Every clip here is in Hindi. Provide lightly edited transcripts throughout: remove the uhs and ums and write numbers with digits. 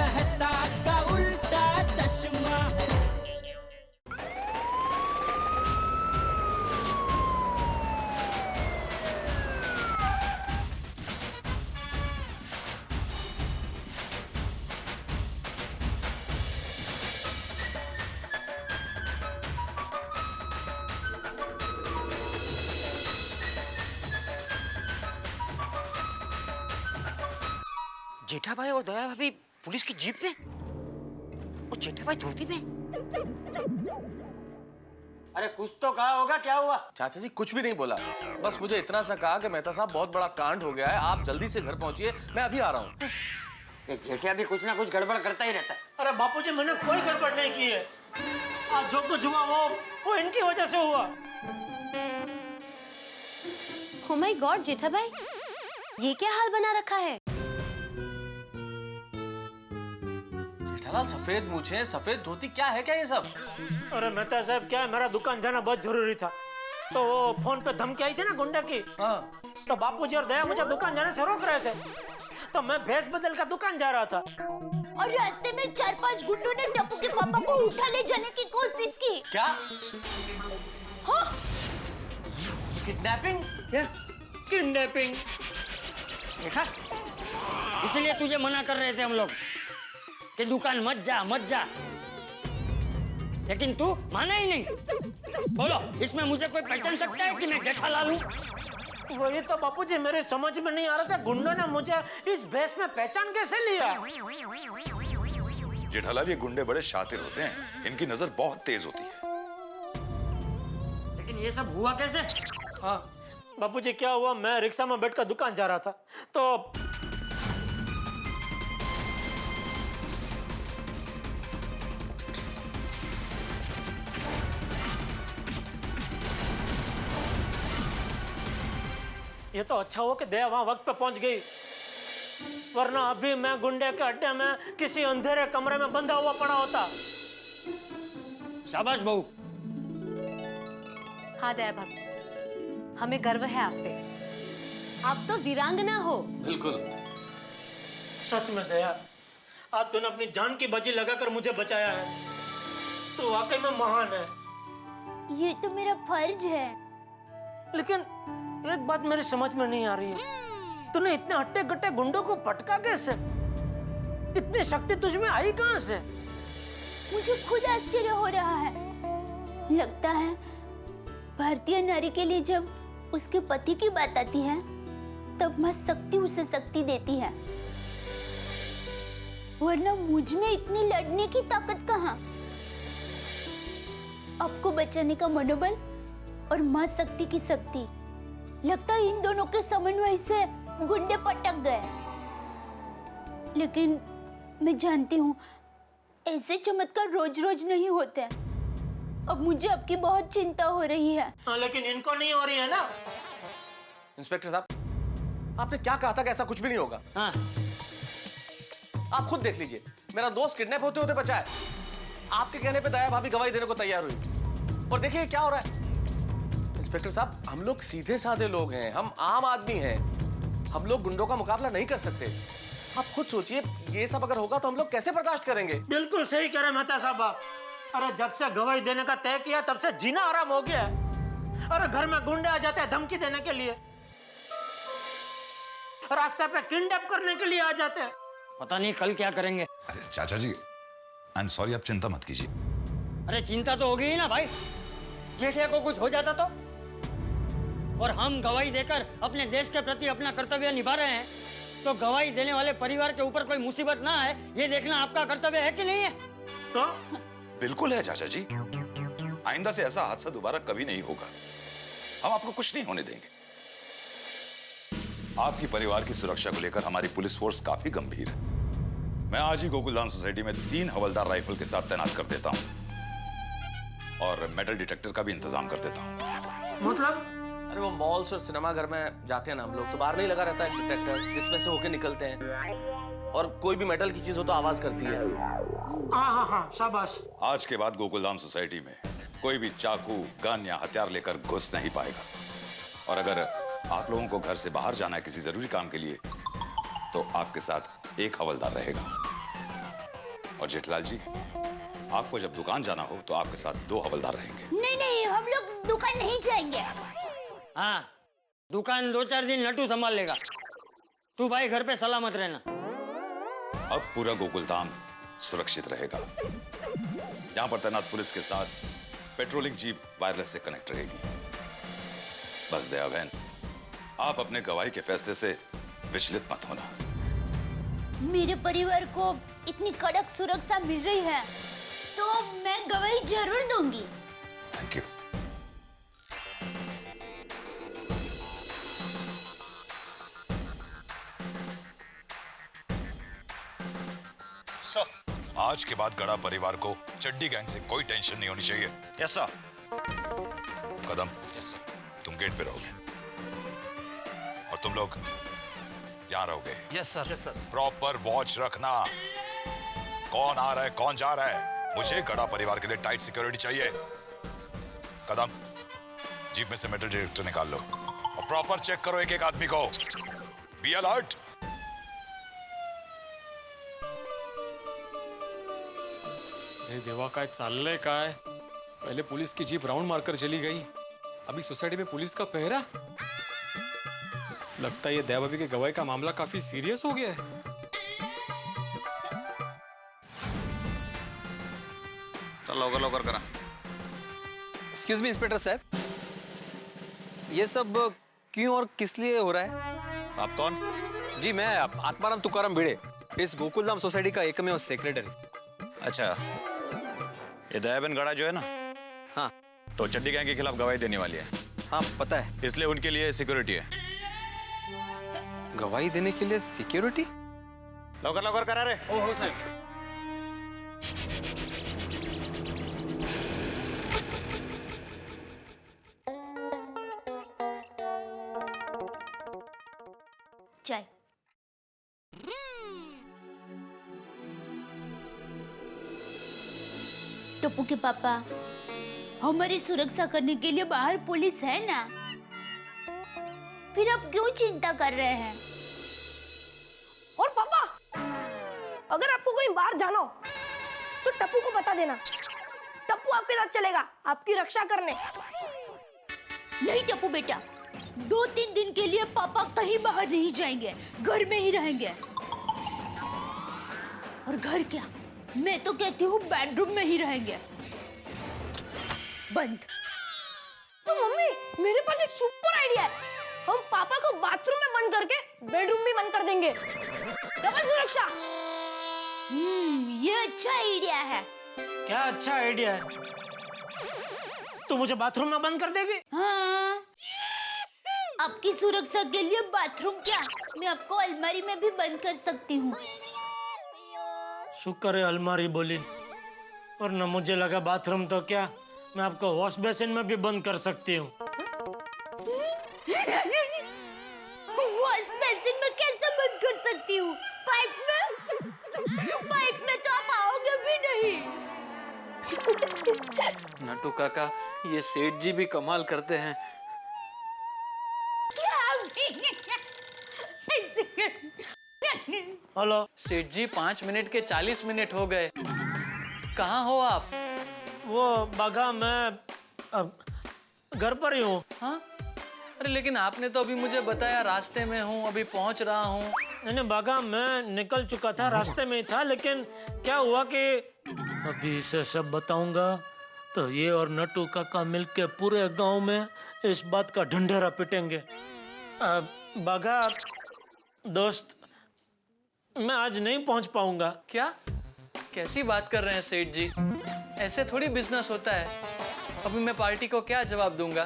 मेहता का उल्टा चश्मा। जेठा भाई और दया भाभी पुलिस की जीप में और जेठा भाई धोती में। अरे कुछ तो कहा होगा, क्या हुआ? चाचा जी कुछ भी नहीं बोला, बस मुझे इतना सा कहा कि मेहता साहब बहुत बड़ा कांड हो गया है, आप जल्दी से घर पहुंचिए, मैं अभी आ रहा हूँ। ये जेठिया भी कुछ ना कुछ गड़बड़ करता ही रहता है। अरे बापूजी मैंने कोई गड़बड़ नहीं की है। आज जो कुछ हुआ वो इनकी वजह से हुआ। Oh my God, जेठा भाई, ये क्या हाल बना रखा है? जेठालाल सफेद मूछें, सफेद धोती, क्या है क्या ये सब? अरे मेहता साहब, क्या है, मेरा दुकान जाना बहुत जरूरी था, तो वो फोन पे धमकी आई थी ना गुंडे की। हाँ। तो बापूजी और दया मुझे दुकान जाने से रोक रहे थे, तो मैं भेष बदल कर दुकान जा रहा था। और रास्ते में 4-5 गुंडों ने टप्पू के पापा को उठा ले जाने की कोशिश की। क्या? हाँ? किडनैपिंग? क्या? किडनैपिंग। देखा, इसलिए तुझे मना कर रहे थे हम लोग कि दुकान मत जा मत जा, लेकिन तू माना ही नहीं। बोलो, इसमें मुझे कोई पहचान सकता है कि मैं जेठालाल हूँ? वही तो बापूजी मेरे समझ में नहीं आ रहा था, गुंडों ने मुझे इस भेष में पहचान कैसे लिया। जेठालाल, ये गुंडे बड़े शातिर होते हैं, इनकी नजर बहुत तेज होती है। लेकिन ये सब हुआ कैसे? हाँ बापूजी, क्या हुआ, मैं रिक्शा में बैठकर दुकान जा रहा था, तो ये तो अच्छा हुआ कि दया वहां वक्त पे पहुंच गई, वरना अभी मैं गुंडे के अड्डे में किसी अंधेरे कमरे में बंधा हुआ पड़ा होता। शाबाश बहू। हाँ दया भाभी, हमें गर्व है आप पे। आप तो वीरांगना हो। बिल्कुल। सच में दया, आज तूने अपनी जान की बाजी लगाकर मुझे बचाया है, तो वाकई में महान है। ये तो मेरा फर्ज है। लेकिन एक बात मेरी समझ में नहीं आ रही है, तूने इतने हट्टे गट्टे गुंडों को पटका कैसे? इतनी शक्ति तुझ में आई कहां से? मुझे खुद आश्चर्य हो रहा है। लगता है भारतीय नारी के लिए जब उसके पति की बात आती है, तब मां शक्ति उसे शक्ति देती है, वरना मुझ में इतनी लड़ने की ताकत कहां? आपको बचाने का मनोबल और मां शक्ति की शक्ति, लगता है इन दोनों के समन्वय से गुंडे पटक गए। लेकिन मैं जानती हूँ ऐसे चमत्कार रोज रोज नहीं होते। अब मुझे आपकी बहुत चिंता हो रही है। हाँ, लेकिन इनको नहीं हो रही है ना। इंस्पेक्टर साहब, आपने क्या कहा था कि ऐसा कुछ भी नहीं होगा? हाँ, आप खुद देख लीजिए, मेरा दोस्त किडनैप होते होते बचा है। आपके कहने पे दया भाभी गवाही देने को तैयार हुई, और देखिए क्या हो रहा है। इंस्पेक्टर साहब, हम लोग सीधे साधे लोग हैं, हम आम आदमी हैं, हम लोग गुंडों का मुकाबला नहीं कर सकते। आप खुद सोचिए, ये सब अगर होगा तो हम लोग कैसे बर्दाश्त करेंगे? बिल्कुल सही कह रहे मेहता साहब। अरे जब से गवाही देने का तय किया, तब से जीना आराम हो गया। अरे घर में गुंडे आ जाते हैं धमकी देने के लिए, रास्ते पे किडनैप करने के लिए आ जाते हैं। पता नहीं कल क्या करेंगे। अरे चाचा जी, आई एम सॉरी, आप चिंता मत कीजिए। अरे चिंता तो होगी ही ना भाई, जेठिया को कुछ हो जाता तो? और हम गवाही देकर अपने देश के प्रति अपना कर्तव्य निभा रहे हैं, तो गवाही देने वाले परिवार के ऊपर कोई मुसीबत ना आए, ये देखना आपका कर्तव्य है कि नहीं है? तो बिल्कुल है चाचा जी, आइंदा से ऐसा हादसा दोबारा कभी नहीं होगा। हम आपको कुछ नहीं होने देंगे। आपकी परिवार की सुरक्षा को लेकर हमारी पुलिस फोर्स काफी गंभीर है। मैं आज ही गोकुलधाम सोसाइटी में 3 हवलदार राइफल के साथ तैनात कर देता हूं, और मेटल डिटेक्टर का भी इंतजाम कर देता हूं। मतलब? अरे वो मॉल्स और सिनेमा घर में जाते हैं ना हम लोग, तो बाहर नहीं लगा रहता है डिटेक्टर, जिसमें से होके निकलते हैं, और कोई भी मेटल की चीज हो तो आवाज करती है। हाँ हाँ हाँ, शाबाश। आज के बाद गोकुलधाम सोसाइटी में कोई भी चाकू, गन या हथियार लेकर घुस नहीं पाएगा। और अगर आप लोगों को घर से बाहर जाना है किसी जरूरी काम के लिए, तो आपके साथ एक हवलदार रहेगा। और जेठलाल जी, आपको जब दुकान जाना हो तो आपके साथ 2 हवलदार रहेंगे। नहीं नहीं, हम लोग दुकान नहीं जाएंगे। हाँ, दुकान 2-4 दिन नटू संभाल लेगा। तू भाई घर पे सलामत रहना। अब पूरा गोकुलधाम सुरक्षित रहेगा। यहाँ पर तैनात पुलिस के साथ पेट्रोलिंग जीप वायरलेस से कनेक्ट रहेगी। बस दया बहन, आप अपने गवाही के फैसले से विचलित मत होना। मेरे परिवार को इतनी कड़क सुरक्षा मिल रही है तो मैं गवाही जरूर दूंगी। Thank you. आज के बाद गड़ा परिवार को चड्डी गैंग से कोई टेंशन नहीं होनी चाहिए। Yes sir. Kadam, yes sir, तुम गेट पे रहोगे और तुम लोग यहाँ रहोगे। Yes sir. Yes sir. Proper watch रखना। कौन आ रहा है, कौन जा रहा है। मुझे गड़ा परिवार के लिए टाइट सिक्योरिटी चाहिए। कदम, जीप में से मेटल डिटेक्टर निकाल लो और प्रॉपर चेक करो एक एक आदमी को। Be alert. हे देवा, काय चाललंय काय? पहले पुलिस की जीप राउंड मारकर चली गई, अभी सोसाइटी में पुलिस का पहरा। लगता है ये दया भाभी के गवाही का मामला काफी सीरियस हो गया है। चल लवकर लवकर करा। एक्सक्यूज मी इंस्पेक्टर साहब, ये सब क्यों और किस लिए हो रहा है? आप कौन? जी, मैं आत्माराम तुकाराम भिड़े, इस गोकुलधाम सोसाइटी का एकमेव सेक्रेटरी। अच्छा, ये दयाबेन गड़ा जो है ना, हाँ तो चड्डी गैंग के खिलाफ गवाही देने वाली है। हाँ पता है। इसलिए उनके लिए सिक्योरिटी है। गवाही देने के लिए सिक्योरिटी? लवकर लवकर करा रे। ओहो सर। चाय। टप्पू के पापा, हमारी सुरक्षा करने के लिए बाहर पुलिस है ना, फिर आप क्यों चिंता कर रहे हैं? और पापा, अगर आपको कोई बाहर जाना हो तो टप्पू को बता देना। टप्पू आपके साथ चलेगा आपकी रक्षा करने। नहीं टप्पू बेटा, 2-3 दिन के लिए पापा कहीं बाहर नहीं जाएंगे, घर में ही रहेंगे। और घर क्या, मैं तो कहती हूँ बेडरूम में ही रहेंगे, बंद। तो मम्मी, मेरे पास एक सुपर आइडिया है। हम पापा को बाथरूम में बंद करके बेडरूम में बंद कर देंगे। डबल सुरक्षा। ये अच्छा आइडिया है। क्या अच्छा आइडिया है? तू मुझे बाथरूम में बंद कर देगी? हाँ, आपकी सुरक्षा के लिए बाथरूम क्या, मैं आपको अलमारी में भी बंद कर सकती हूँ। शुक्र है अलमारी बोली, और न मुझे लगा बाथरूम तो क्या, मैं आपको वॉश बेसिन में भी बंद कर सकती हूँ। वॉश बेसिन में कैसे बंद कर सकती हूँ? पाइप में? पाइप में तो आप आओगे भी नहीं। नटू काका, ये सेठ जी भी कमाल करते हैं। हेलो सेठ जी, 5 मिनट के 40 मिनट हो गए, कहाँ हो आप? वो बगा, मैं अब घर पर ही हूँ। हाँ, अरे लेकिन आपने तो अभी मुझे बताया रास्ते में हूँ, अभी पहुँच रहा हूँ। नहीं बगा, मैं निकल चुका था, रास्ते में ही था, लेकिन क्या हुआ कि अभी इसे सब बताऊंगा तो ये और नटू काका मिलके पूरे गांव में इस बात का ढंढेरा पिटेंगे। बगा दोस्त, मैं आज नहीं पहुंच पाऊंगा। क्या? कैसी बात कर रहे हैं सेठ जी? ऐसे थोड़ी बिजनेस होता है। अभी मैं पार्टी को क्या जवाब दूंगा?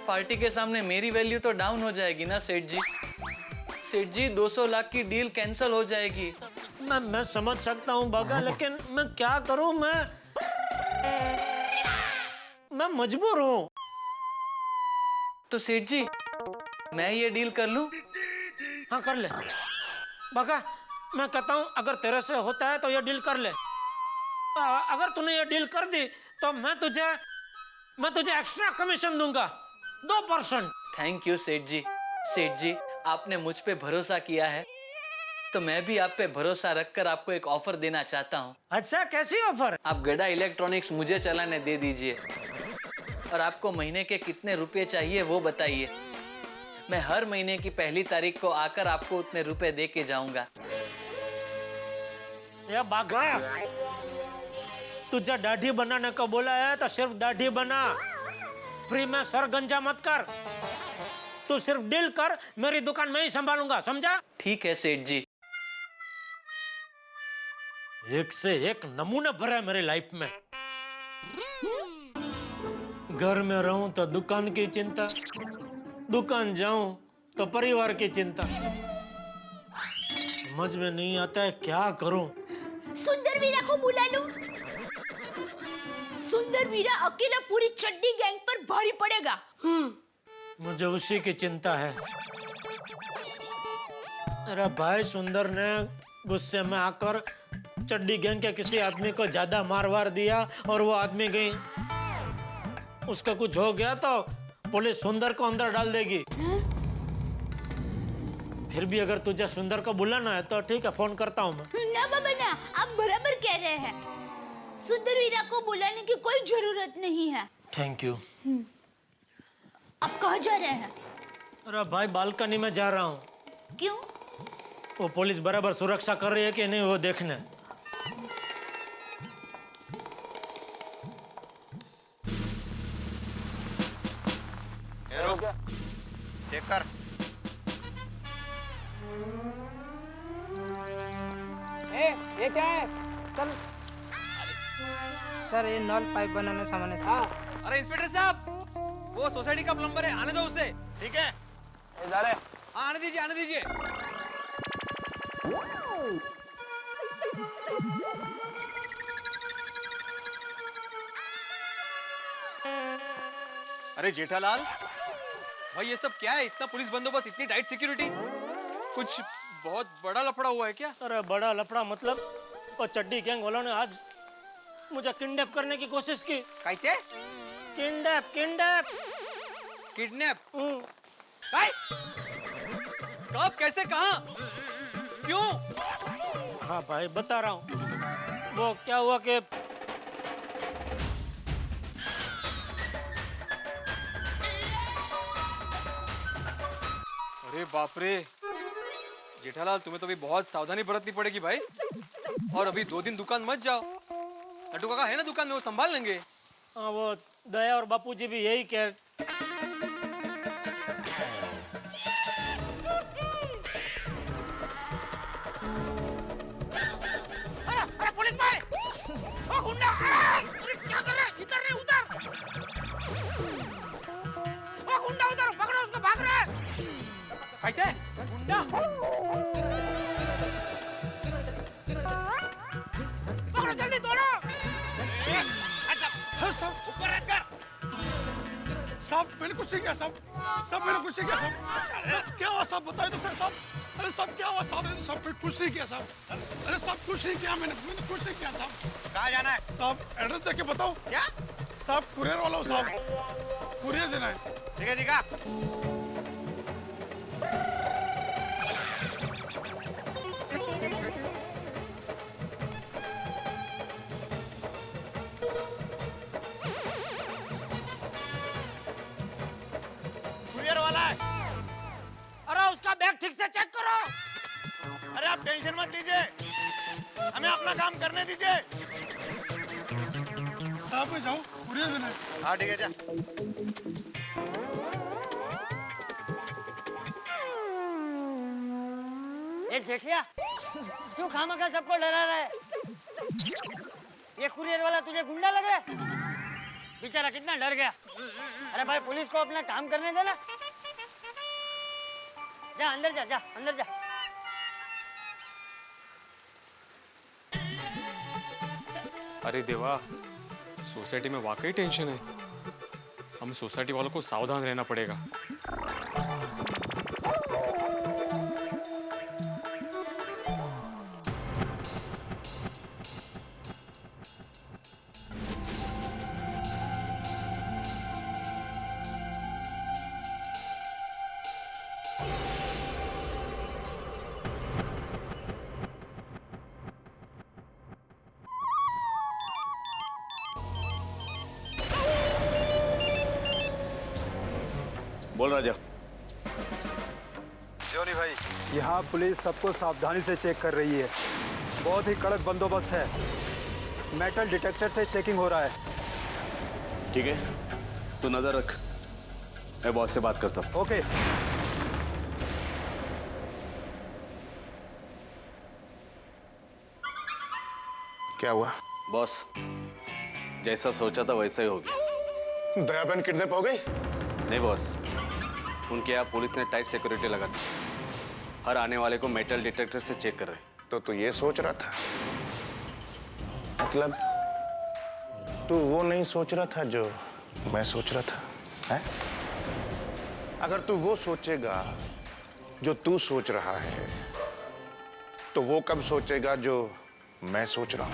पार्टी के सामने मेरी वैल्यू तो डाउन हो जाएगी ना सेठ जी। सेठ जी, 200 लाख की डील कैंसिल हो जाएगी। मैं समझ सकता हूँ बगा, लेकिन मैं क्या करूँ, मैं मजबूर हूँ। तो सेठ जी, मैं ये डील कर लूं? हाँ कर ले बगा, मैं कहता हूँ अगर तेरे से होता है तो ये डील कर ले। अगर तूने ये डील कर दी तो मैं तुझे एक्स्ट्रा कमीशन दूंगा, 2%। थैंक यू सेठ जी। सेठ जी, आपने मुझ पे भरोसा किया है, तो मैं भी आप पे भरोसा रखकर आपको एक ऑफर देना चाहता हूँ। अच्छा, कैसी ऑफर? आप गड़ा इलेक्ट्रॉनिक्स मुझे चलाने दे दीजिए और आपको महीने के कितने रुपए चाहिए वो बताइए। मैं हर महीने की पहली तारीख को आकर आपको उतने रुपए दे के जाऊंगा। ये बाघा, तुझे दाढ़ी बनाने को बोला है तो सिर्फ दाढ़ी बना, फ्री में सर गंजा मत कर। तू सिर्फ डील कर, मेरी दुकान में ही संभालूंगा, समझा? ठीक है सेठ जी। एक से एक नमूने भरे मेरी लाइफ में। घर में रहूं तो दुकान की चिंता, दुकान जाऊं तो परिवार की चिंता। समझ में नहीं आता है क्या करूं। सुंदर वीरा को बुला लूं। सुंदर वीरा अकेला पूरी चड्डी गैंग पर भारी पड़ेगा। मुझे उसी की चिंता है। मेरा भाई सुंदर ने गुस्से में आकर चड्डी गैंग के किसी आदमी को ज्यादा मार वार दिया और वो आदमी गई, उसका कुछ हो गया तो पुलिस सुंदर को अंदर डाल देगी। फिर भी अगर तुझे सुंदर को बुलाना है तो ठीक है, फोन करता हूँ मैं। ना बाबा ना, आप बराबर कह रहे हैं। सुंदर वीरा को बुलाने की कोई जरूरत नहीं है। Thank you. आप कहाँ जा रहे हैं? अरे भाई, बालकनी में जा रहा हूँ। क्यों? वो पुलिस बराबर सुरक्षा कर रही है कि नहीं वो देखने। चेक कर। ये क्या है? चल सर, ये नल पाइप बनाने सामान है। हाँ। अरे इंस्पेक्टर साहब, वो सोसाइटी का प्लम्बर है, आने दो उसे। ठीक है? हाँ, आने दीजिए, आने दीजिए। अरे जेठालाल, भाई ये सब क्या है? इतना पुलिस बंदोबस्त, इतनी टाइट सिक्योरिटी, कुछ बहुत बड़ा लफड़ा हुआ है क्या? अरे बड़ा लफड़ा मतलब वो चड्डी गैंग वालों ने आज मुझे किडनैप करने की कोशिश की। कहते? Kidnap kidnap kidnap? भाई कब, कैसे, कहाँ, क्यों? हाँ भाई, बता रहा हूँ। वो क्या हुआ कि अरे बाप रे जेठालाल, तुम्हें तो अभी बहुत सावधानी बरतनी पड़ेगी भाई। और अभी 2 दिन दुकान मत जाओ। नट्टू काका है ना दुकान में, वो संभाल लेंगे। हाँ, वो दया और बापूजी भी यही कह। अरे पुलिस भाई! ओ गुंडा! अरे क्या कर रहे हैं? इधर नहीं, उधर! ओ गुंडा, उधर पकड़ो उसको, भाग रहा है। कहते? गुंडा! पकड़ो जल्दी, दौड़ो! साहब, ऊपर रख कर। साहब, मैंने कुछ नहीं किया साहब। साहब, मैंने कुछ नहीं किया साहब। क्या हुआ साहब, बताइए तो सर साहब। अरे साहब, क्या हुआ साहब? मैंने तो सब कुछ नहीं किया साहब। अरे साहब, कुछ नहीं किया मैंने कुछ नहीं किया साहब। कहाँ जाना है? साहब, एड्रेस दे के बताओ। क्या? साहब, कुरियर वाला हूँ साहब, कुरियर देना है। ठीक है, दिखा। कुरियर वाला है। अरे उसका बैग ठीक से चेक करो। अरे आप टेंशन मत लीजिए, हमें अपना काम करने दीजिए। साहब, मैं जाऊँ, कुरियर देना है। हाँ ठीक है, जा। ये जेठिया, क्यों खामखा सबको डरा रहा है? ये कुरियर वाला तुझे गुंडा लग रहा है? बेचारा कितना डर गया। अरे भाई, पुलिस को अपना काम करने देना। जा अंदर जा, जा अंदर जा। अरे देवा, सोसाइटी में वाकई टेंशन है। हम सोसाइटी वालों को सावधान रहना पड़ेगा। बोल राजा। जोनी भाई, यहाँ पुलिस सबको सावधानी से चेक कर रही है। बहुत ही कड़क बंदोबस्त है। मेटल डिटेक्टर से चेकिंग हो रहा है। ठीक है, तू नजर रख, मैं बॉस से बात करता हूँ। ओके। क्या हुआ बॉस? जैसा सोचा था वैसा ही हो गया। दया बहन किडनैप हो गई? नहीं बॉस, उनके यहाँ पुलिस ने टाइट सिक्योरिटी लगा दी। हर आने वाले को मेटल डिटेक्टर से चेक कर रहे। तो तू ये सोच रहा था, मतलब तू वो नहीं सोच रहा था जो मैं सोच रहा था, है? अगर तू वो सोचेगा जो तू सोच रहा है, तो वो कब सोचेगा जो मैं सोच रहा हूं?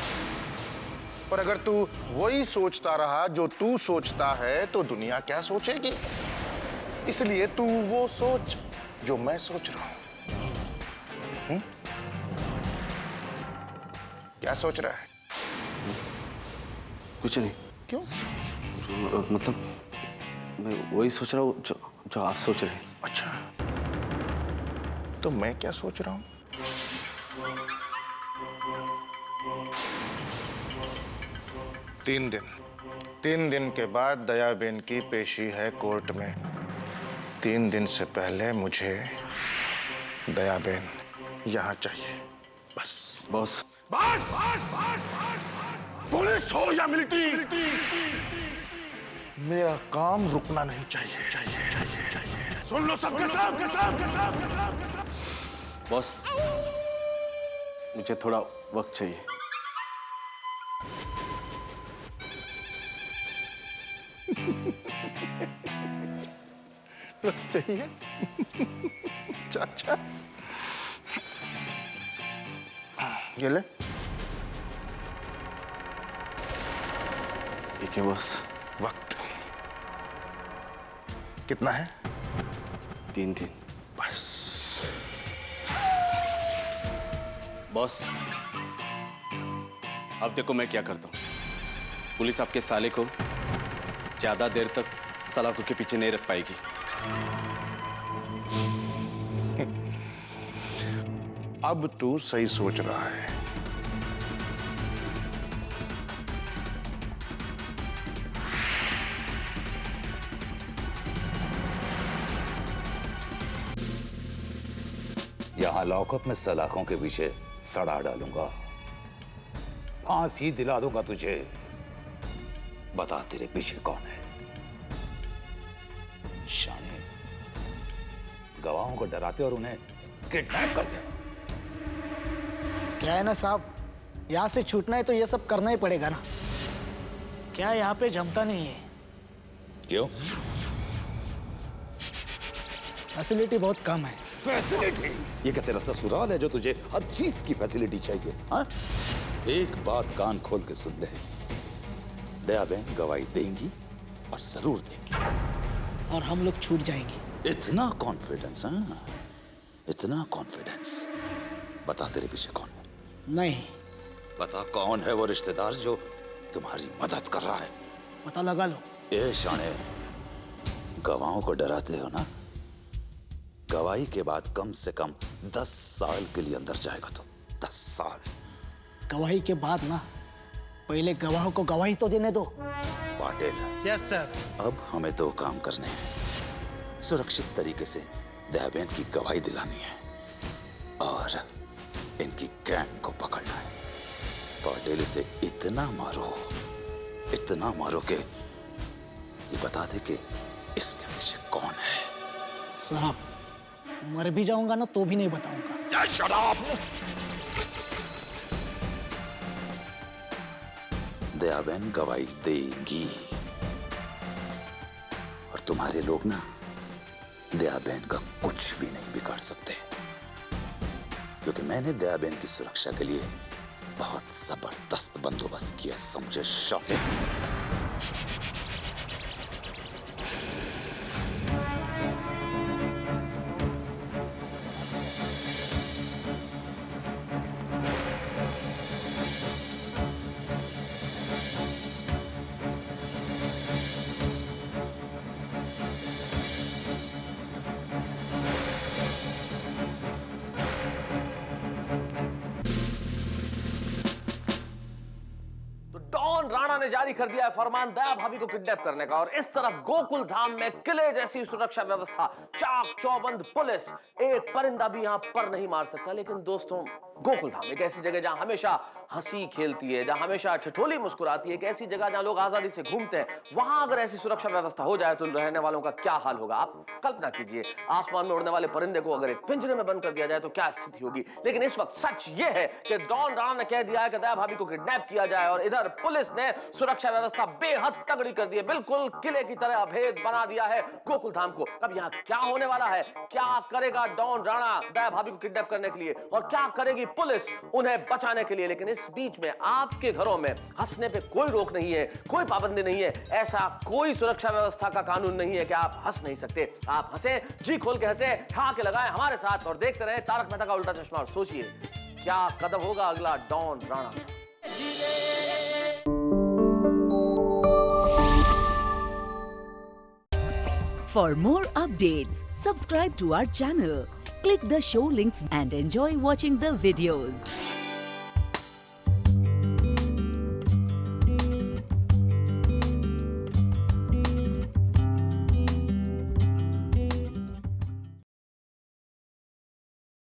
और अगर तू वही सोचता रहा जो तू सोचता है, तो दुनिया क्या सोचेगी? इसलिए तू वो सोच जो मैं सोच रहा हूं। क्या सोच रहा है? कुछ नहीं। क्यों? मतलब मैं वही सोच रहा हूँ जो आप सोच रहे हैं। अच्छा, तो मैं क्या सोच रहा हूं? तीन दिन के बाद दयाबेन की पेशी है कोर्ट में। 3 दिन से पहले मुझे दयाबेन यहां चाहिए, बस। बॉस, पुलिस हो या मिलिट्री, मेरा काम रुकना नहीं चाहिए। सुन लो सबके सब। बॉस, मुझे थोड़ा वक्त चाहिए। चाहिए? अच्छा, ये ले। ठीक है बॉस। वक्त कितना है? 3 दिन। बस। बॉस, अब देखो मैं क्या करता हूँ। पुलिस आपके साले को ज्यादा देर तक सलाखों के पीछे नहीं रख पाएगी। अब तू सही सोच रहा है। यहां लॉकअप में सलाखों के पीछे सड़ा डालूंगा, फांसी दिला दूंगा तुझे। बता तेरे पीछे कौन है? शाने, गवाहों को डराते और उन्हें किडनैप करते हो। क्या है ना साहब, यहाँ से छूटना है तो ये सब करना ही पड़ेगा ना। क्या यहाँ पे जमता नहीं है? क्यों? फैसिलिटी बहुत कम है। फैसिलिटी? ये क्या तेरा ससुराल है जो तुझे हर चीज की फैसिलिटी चाहिए? हाँ? एक बात कान खोल के सुन ले, दयाबेन गवाही देंगी और जरूर देंगी। और हम लोग छूट जाएंगे। इतना कॉन्फिडेंस? हाँ, इतना कॉन्फिडेंस। बता तेरे पीछे कौन है? नहीं। बता कौन है वो रिश्तेदार जो तुम्हारी मदद कर रहा है? पता लगा लो। ए शाने, गवाहों को डराते हो ना? गवाही के बाद कम से कम 10 साल के लिए अंदर जाएगा तो 10 साल। गवाही के बाद ना, पहले गवाहों को गवाही तो देने दो। पाटिल। Yes sir. अब हमें 2 काम करने हैं। सुरक्षित तरीके से दयाबेन की गवाही दिलानी है और इनकी गैंग को पकड़ना है। पाटिल, इसे इतना मारो कि ये बता दे कि इसके पीछे कौन है। साहब, मर भी जाऊंगा ना तो भी नहीं बताऊंगा। Shut up! दयाबेन गवाही देंगी और तुम्हारे लोग ना दयाबेन का कुछ भी नहीं बिगाड़ सकते, क्योंकि मैंने दयाबेन की सुरक्षा के लिए बहुत जबरदस्त बंदोबस्त किया, समझे शामिल? ने जारी कर दिया है फरमान दया भाभी को किडनैप करने का, और इस तरफ गोकुल धाम में किले जैसी सुरक्षा व्यवस्था, चाक चौबंद पुलिस, एक परिंदा भी यहां पर नहीं मार सकता। लेकिन दोस्तों, गोकुल धाम एक ऐसी जगह जहां हमेशा हंसी खेलती है, जहां हमेशा ठिठोली मुस्कुराती है, एक ऐसी जगह जहां लोग आजादी से घूमते हैं। वहां अगर ऐसी सुरक्षा व्यवस्था हो जाए तो रहने वालों का क्या हाल होगा, आप कल्पना कीजिए। आसमान में उड़ने वाले परिंदे को अगर एक पिंजरे में बंद कर दिया जाए तो क्या स्थिति होगी। लेकिन इस वक्त सच ये है कि डॉन राणा ने कह दिया है कि दया भाभी को किडनैप किया जाए, और इधर पुलिस ने सुरक्षा व्यवस्था बेहद तगड़ी कर दी है, बिल्कुल किले की तरह अभेद बना दिया है गोकुल धाम को। अब यहाँ क्या होने वाला है, क्या करेगा डॉन राणा दया भाभी को किडनैप करने के लिए, और क्या करेगी पुलिस उन्हें बचाने के लिए। लेकिन इस बीच में आपके घरों में हंसने पे कोई रोक नहीं है, कोई पाबंदी नहीं है, ऐसा कोई सुरक्षा व्यवस्था का कानून नहीं है कि आप हंस नहीं सकते। आप हंसे, जी खोल के हंसे, ठहाके लगाएं हमारे साथ और देखते रहे तारक मेहता का उल्टा चश्मा, और सोचिए क्या कदम होगा अगला डॉन राणा का। For more updates, subscribe to our channel, click the show links and enjoy watching the videos.